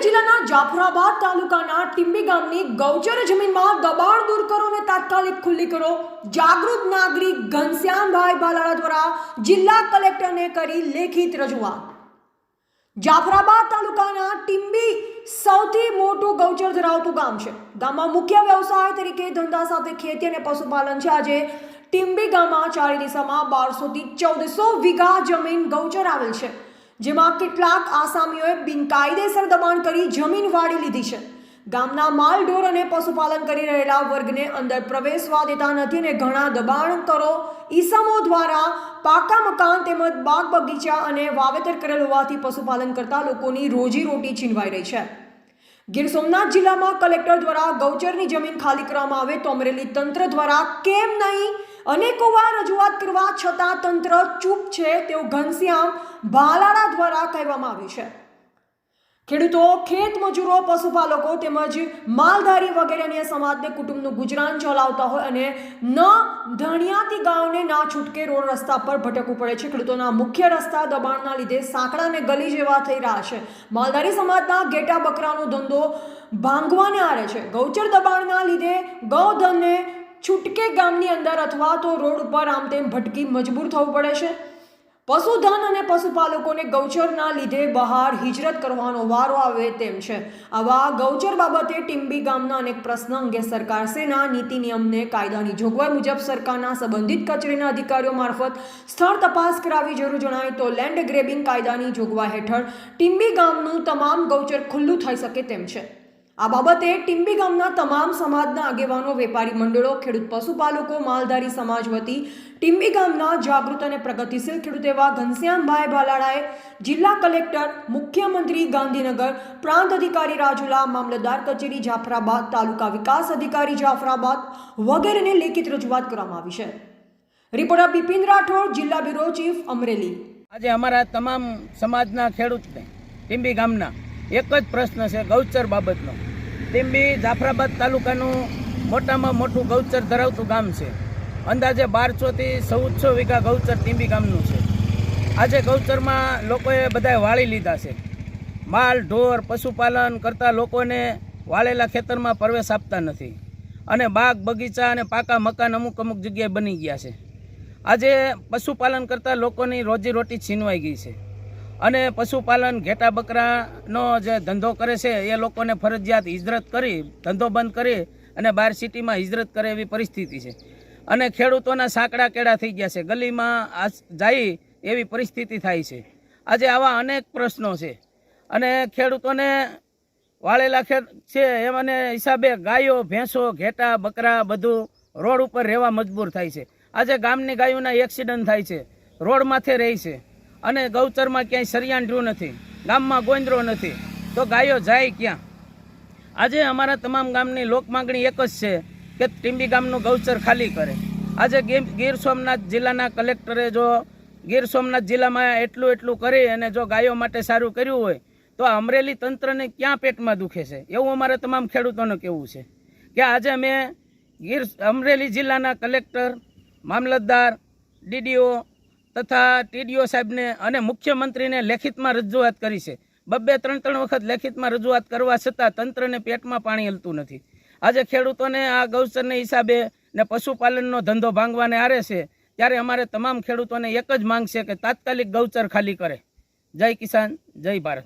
જિલ્લાના જાફરાબાદ તાલુકાના ટીંબી ગામની ગૌચર જમીનમાં દબાણ દૂર કરો અને તાત્કાલિક ખુલ્લી કરો જાગૃત નાગરિક ઘનશ્યામભાઈ ભાલાળા દ્વારા જિલ્લા કલેક્ટરને કરી લેખિત રજૂઆત। જાફરાબાદ તાલુકાના ટીંબી સૌથી મોટું ગૌચર ધરાવતું ગામ છે। ગામમાં મુખ્ય વ્યવસાય તરીકે ધંધા સાથે ખેતી અને પશુપાલન છે। આજે ટીંબી ગામમાં ચારે દિશામાં 1200 થી 1400 વીઘા જમીન ગૌચર આવેલ છે, જેમાં કેટલાક આસામીઓએ બિનકાયદેસર દબાણ કરી જમીન વાળી લીધી છે। ગામના માલઢોર અને પશુપાલન કરી રહેલા વર્ગને અંદર પ્રવેશવા દેતા નથી અને ઘણા દબાણકરો ઈસમો દ્વારા પાકા મકાન તેમજ બાગ બગીચા અને વાવેતર કરેલ હોવાથી પશુપાલન કરતા લોકોની રોજીરોટી છીનવાઈ રહી છે। ગીર સોમનાથ જિલ્લામાં કલેક્ટર દ્વારા ગૌચરની જમીન ખાલી કરવામાં આવે તો અમરેલી તંત્ર દ્વારા કેમ નહીં? અનેકો વાર રજૂઆત કરવા છતાં તંત્ર ચૂપ છે તેવું ઘનશ્યામ ભાલાળા દ્વારા કહેવામાં આવ્યું છે। ખેડૂતો, ખેત મજૂરો, પશુપાલકો તેમજ માલધારી વગેરે અન્ય સમાજને કુટુંબનું ગુજરાન ચલાવતા હોય અને ન ધણિયાતી ગાયોને ના છૂટકે રોડ રસ્તા પર ભટકવું પડે છે। ખેડૂતોના મુખ્ય રસ્તા દબાણના લીધે સાંકડા અને ગલી જેવા થઈ રહ્યા છે। માલધારી સમાજના ઘેટા બકરાનો ધંધો ભાંગવાને આરે છે। ગૌચર દબાણના લીધે ગૌધનને છૂટકે ગામની અંદર અથવા તો રોડ ઉપર આમ તેમ ભટકી મજબૂર થવું પડે છે। પશુધન અને પશુપાલકોને ગૌચરના લીધે બહાર હિજરત કરવાનો વારો આવે તેમ છે। આવા ગૌચર બાબતે ટીંબી ગામના અનેક પ્રશ્ન અંગે સરકારશ્રીના નીતિ નિયમને કાયદાની જોગવાઈ મુજબ સરકારના સંબંધિત કચેરીના અધિકારીઓ મારફત સ્થળ તપાસ કરાવી જરૂર જણાય તો લેન્ડ ગ્રેબિંગ કાયદાની જોગવાઈ હેઠળ ટીંબી ગામનું તમામ ગૌચર ખુલ્લું થઈ શકે તેમ છે। આ બાબતે ટીંબી ગામના તમામ સમાજના આગેવાનો, વેપારી મંડળો, ખેડૂત પશુપાલકો, માલધારી સમાજ વતી ટીંબી ગામના જાગૃત અને પ્રગતિશીલ ખેડૂત એવા ઘનશ્યામભાઈ ભાલાળાએ જિલ્લા કલેક્ટર, મુખ્યમંત્રી ગાંધીનગર, પ્રાંત અધિકારી રાજુલા, મામલતદાર કચેરી જાફરાબાદ, તાલુકા વિકાસ અધિકારી જાફરાબાદ વગેરેને લેખિત રજૂઆત કરવામાં આવી છે। રિપોર્ટર બિપિન રાઠોડ, જિલ્લા બ્યુરો ચીફ, અમરેલી। આજે અમારા તમામ સમાજના ખેડૂતને ટીંબી ગામના એક જ પ્રશ્ન છે ગૌચર બાબતનો। ટીંબી જાફરાબાદ તાલુકાનું મોટામાં મોટું ગૌચર ધરાવતું ગામ છે। અંદાજે 1200 થી 1400 વીઘા ગૌચર ટીંબી ગામનું છે। આજે ગૌચરમાં લોકોએ બધાએ વાળી લીધા છે। માલ ઢોર પશુપાલન કરતા લોકોને વાળેલા ખેતરમાં પ્રવેશ આપતા નથી અને બાગ બગીચા અને પાકા મકાન અમુક જગ્યાએ બની ગયા છે। આજે પશુપાલન કરતા લોકોની રોજીરોટી છીનવાઈ ગઈ છે અને પશુપાલન ઘેટા બકરાનો જે ધંધો કરે છે એ લોકોને ફરજિયાત હિજરત કરી, ધંધો બંધ કરી અને બહાર સિટીમાં હિજરત કરે એવી પરિસ્થિતિ છે અને ખેડૂતોના સાંકડા કેળા થઈ ગયા છે, ગલીમાં જાય એવી પરિસ્થિતિ થાય છે। આજે આવા અનેક પ્રશ્નો છે અને ખેડૂતોને વાળેલા ખેત છે એમને હિસાબે ગાયો, ભેંસો, ઘેટા બકરા બધું રોડ ઉપર રહેવા મજબૂર થાય છે। આજે ગામની ગાયોના એક્સિડન્ટ થાય છે, રોડ માથે રહે છે અને ગૌચરમાં ક્યાંય સરિયાણ રહ્યું નથી, ગામમાં ગોંદરો નથી, તો ગાયો જાય ક્યાં? આજે અમારા તમામ ગામની લોક માંગણી એક જ છે કે ટીંબી ગામનું ગૌચર ખાલી કરે। આજે ગીર સોમનાથ જિલ્લાના કલેક્ટરે જો ગીર સોમનાથ જિલ્લામાં એટલું કરી અને જો ગાયો માટે સારું કર્યું હોય તો અમરેલી તંત્રને ક્યાં પેટમાં દુખે છે એવું અમારા તમામ ખેડૂતોને કહેવું છે કે આજે મેં અમરેલી જિલ્લાના કલેક્ટર, મામલતદાર, ડીડીઓ તથા ટીડીઓ સાહેબને અને મુખ્યમંત્રીને લેખિતમાં રજૂઆત કરી છે। 2-3 વખત લેખિતમાં રજૂઆત કરવા છતાં તંત્રને પેટમાં પાણી હલતું નથી। આજે ખેડૂતોને આ ગૌચરને હિસાબે ને પશુપાલનનો ધંધો ભાંગવાને આરે છે, ત્યારે અમારે તમામ ખેડૂતોને એક જ માંગ છે કે તાત્કાલિક ગૌચર ખાલી કરે। જય કિસાન, જય ભારત।